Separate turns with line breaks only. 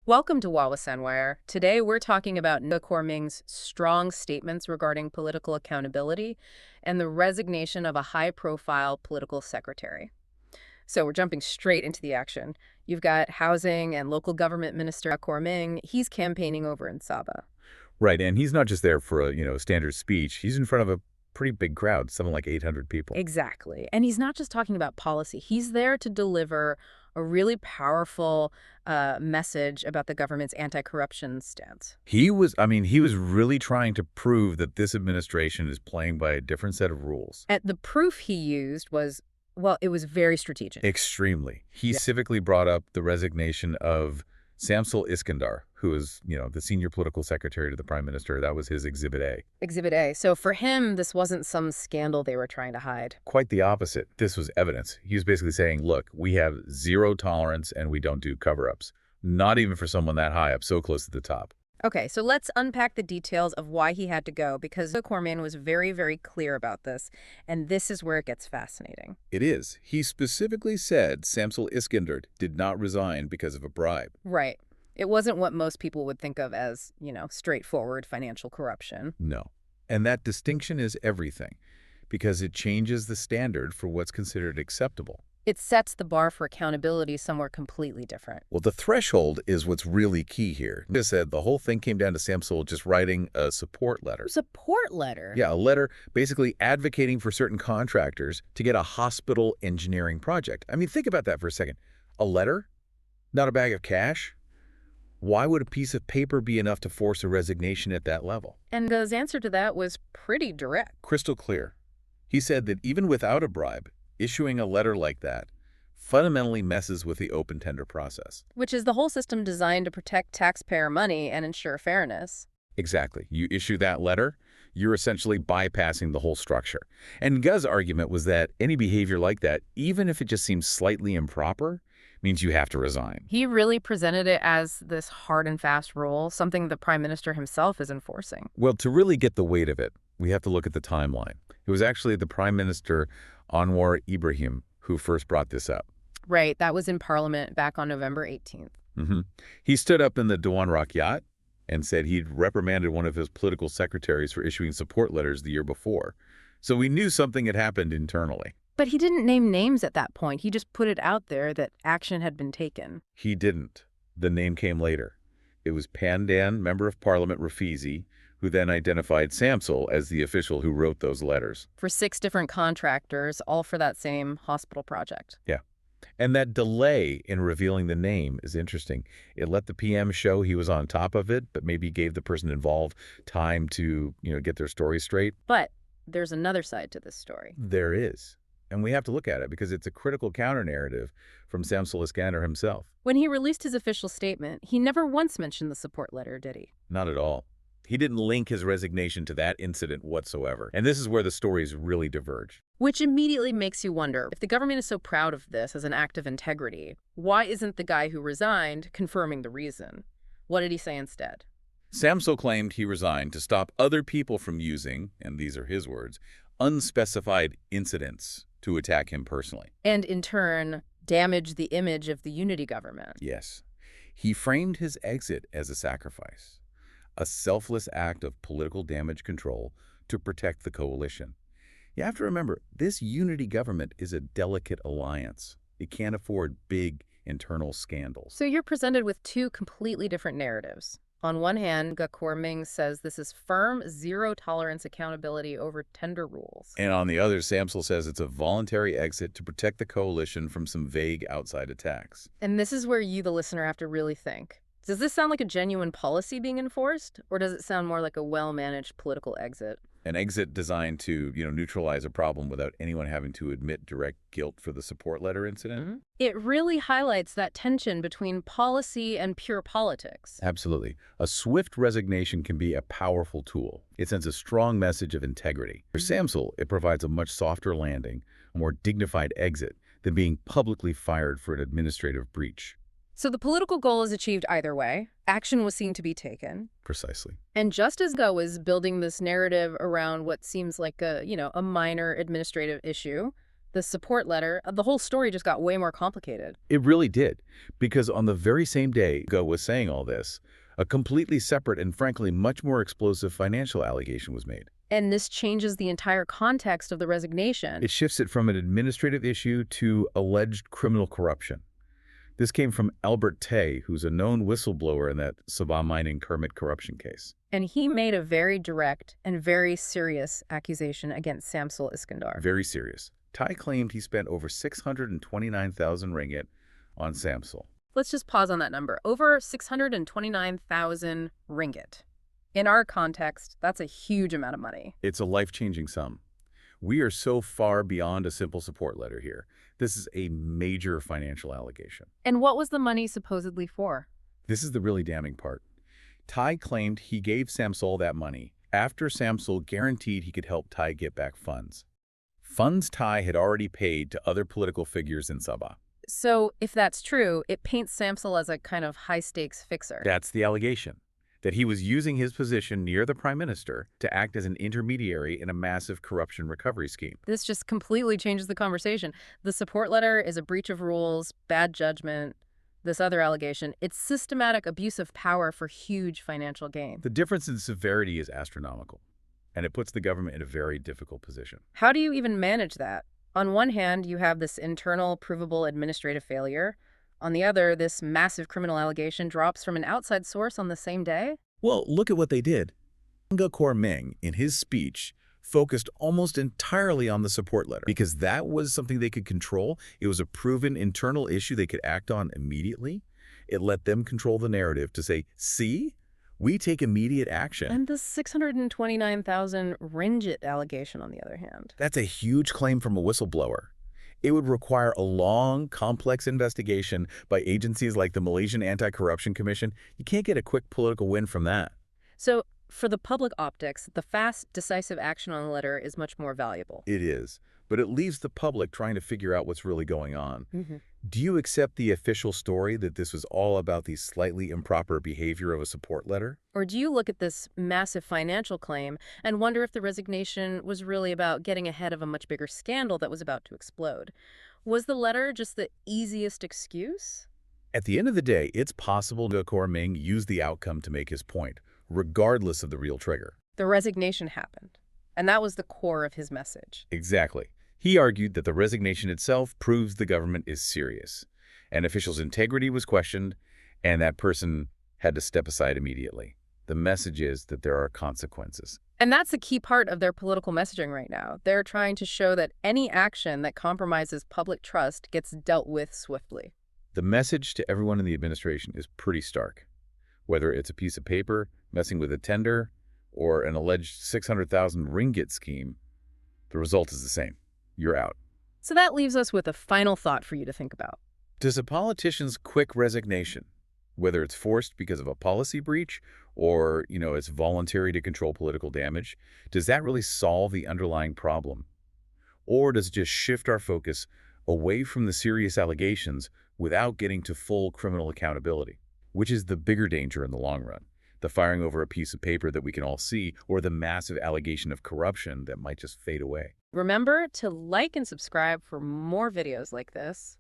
Welcome to Wawa Sanwire. Today we're talking about Ming's strong statements regarding political accountability and the resignation of a high-profile political secretary. So we're jumping straight into the action. You've got Housing and Local Government Minister Ming. He's campaigning over in Sabah.
Right, and he's not just there for a standard speech. He's in front of a pretty big crowd, something like 800 people.
Exactly. And he's not just talking about policy. He's there to deliver a really powerful message about the government's anti-corruption stance.
He was really trying to prove that this administration is playing by a different set of rules.
And the proof he used was, well, it was very strategic.
Extremely. He specifically brought up the resignation of Shamsul Iskandar, who is, the senior political secretary to the prime minister. That was his Exhibit A.
Exhibit A. So for him, this wasn't some scandal they were trying to hide.
Quite the opposite. This was evidence. He was basically saying, look, we have zero tolerance and we don't do cover-ups. Not even for someone that high up, so close to the top.
Okay, so let's unpack the details of why he had to go, because Ming was very, very clear about this, and this is where it gets fascinating.
It is. He specifically said Shamsul Iskandar did not resign because of a bribe.
Right. It wasn't what most people would think of as, straightforward financial corruption.
No. And that distinction is everything, because it changes the standard for what's considered acceptable.
It sets the bar for accountability somewhere completely different.
Well, the threshold is what's really key here. As I said, the whole thing came down to Shamsul just writing a support letter.
Support letter?
Yeah, a letter basically advocating for certain contractors to get a hospital engineering project. I mean, think about that for a second. A letter? Not a bag of cash? Why would a piece of paper be enough to force a resignation at that level?
And his answer to that was pretty direct.
Crystal clear. He said that even without a bribe, issuing a letter like that fundamentally messes with the open tender process.
Which is the whole system designed to protect taxpayer money and ensure fairness.
Exactly. You issue that letter, you're essentially bypassing the whole structure. And Guz's argument was that any behavior like that, even if it just seems slightly improper, means you have to resign.
He really presented it as this hard and fast rule, something the prime minister himself is enforcing.
Well, to really get the weight of it, we have to look at the timeline. It was actually the Prime Minister, Anwar Ibrahim, who first brought this up.
Right. That was in Parliament back on November 18th.
He stood up in the Dewan Rakyat and said he'd reprimanded one of his political secretaries for issuing support letters the year before. So we knew something had happened internally.
But he didn't name names at that point. He just put it out there that action had been taken.
He didn't. The name came later. It was Pandan Member of Parliament Rafizi, who then identified Shamsul as the official who wrote those letters.
For 6 different contractors, all for that same hospital project.
Yeah. And that delay in revealing the name is interesting. It let the PM show he was on top of it, but maybe gave the person involved time to, get their story straight.
But there's another side to this story.
There is. And we have to look at it because it's a critical counter-narrative from Shamsul Iskandar himself.
When he released his official statement, he never once mentioned the support letter, did he?
Not at all. He didn't link his resignation to that incident whatsoever. And this is where the stories really diverge.
Which immediately makes you wonder, if the government is so proud of this as an act of integrity, why isn't the guy who resigned confirming the reason? What did he say instead?
Shamsul claimed he resigned to stop other people from using, and these are his words, unspecified incidents to attack him personally.
And in turn, damage the image of the unity government.
Yes. He framed his exit as a sacrifice, a selfless act of political damage control to protect the coalition. You have to remember, this unity government is a delicate alliance. It can't afford big internal scandals.
So you're presented with 2 completely different narratives. On one hand, Govt Ming says this is firm, zero-tolerance accountability over tender rules.
And on the other, Shamsul says it's a voluntary exit to protect the coalition from some vague outside attacks.
And this is where you, the listener, have to really think. Does this sound like a genuine policy being enforced, or does it sound more like a well-managed political exit?
An exit designed to, neutralize a problem without anyone having to admit direct guilt for the support letter incident?
It really highlights that tension between policy and pure politics.
Absolutely. A swift resignation can be a powerful tool. It sends a strong message of integrity. For Shamsul, it provides a much softer landing, a more dignified exit than being publicly fired for an administrative breach.
So the political goal is achieved either way. Action was seen to be taken.
Precisely.
And just as Go is building this narrative around what seems like a minor administrative issue, The support letter, the whole story just got way more complicated.
It really did, because on the very same day Go was saying all this, a completely separate and frankly much more explosive financial allegation was made.
And this changes the entire context of the resignation.
It shifts it from an administrative issue to alleged criminal corruption. This came from Albert Tay, who's a known whistleblower in that Sabah mining permit corruption case.
And he made a very direct and very serious accusation against Shamsul Iskandar.
Very serious. Tay claimed he spent over 629,000 ringgit on Shamsul.
Let's just pause on that number. Over 629,000 ringgit. In our context, that's a huge amount of money.
It's a life-changing sum. We are so far beyond a simple support letter here. This is a major financial allegation.
And what was the money supposedly for?
This is the really damning part. Tay claimed he gave Shamsul that money after Shamsul guaranteed he could help Tay get back funds. Funds Tay had already paid to other political figures in Sabah.
So, if that's true, it paints Shamsul as a kind of high-stakes fixer.
That's the allegation, that he was using his position near the prime minister to act as an intermediary in a massive corruption recovery scheme.
This just completely changes the conversation. The support letter is a breach of rules, bad judgment. This other allegation, it's systematic abuse of power for huge financial gain.
The difference in severity is astronomical, and it puts the government in a very difficult position.
How do you even manage that? On one hand, you have this internal, provable administrative failure. On the other, this massive criminal allegation drops from an outside source on the same day.
Well, look at what they did. Govt Ming, in his speech, focused almost entirely on the support letter because that was something they could control. It was a proven internal issue they could act on immediately. It let them control the narrative to say, see, we take immediate action.
And the 629,000 ringgit allegation, on the other hand.
That's a huge claim from a whistleblower. It would require a long, complex investigation by agencies like the Malaysian Anti-Corruption Commission. You can't get a quick political win from that.
So, for the public optics, the fast, decisive action on the letter is much more valuable.
It is, but it leaves the public trying to figure out what's really going on.
Mm-hmm.
Do you accept the official story that this was all about the slightly improper behavior of a support letter?
Or do you look at this massive financial claim and wonder if the resignation was really about getting ahead of a much bigger scandal that was about to explode? Was the letter just the easiest excuse?
At the end of the day, it's possible Govt Ming used the outcome to make his point, regardless of the real trigger.
The resignation happened, and that was the core of his message.
Exactly. He argued that the resignation itself proves the government is serious. An official's integrity was questioned, and that person had to step aside immediately. The message is that there are consequences.
And that's a key part of their political messaging right now. They're trying to show that any action that compromises public trust gets dealt with swiftly.
The message to everyone in the administration is pretty stark. Whether it's a piece of paper, messing with a tender, or an alleged 600,000 ringgit scheme, the result is the same. You're out.
So that leaves us with a final thought for you to think about.
Does a politician's quick resignation, whether it's forced because of a policy breach or, it's voluntary to control political damage, does that really solve the underlying problem? Or does it just shift our focus away from the serious allegations without getting to full criminal accountability? Which is the bigger danger in the long run? The firing over a piece of paper that we can all see, or the massive allegation of corruption that might just fade away?
Remember to like and subscribe for more videos like this.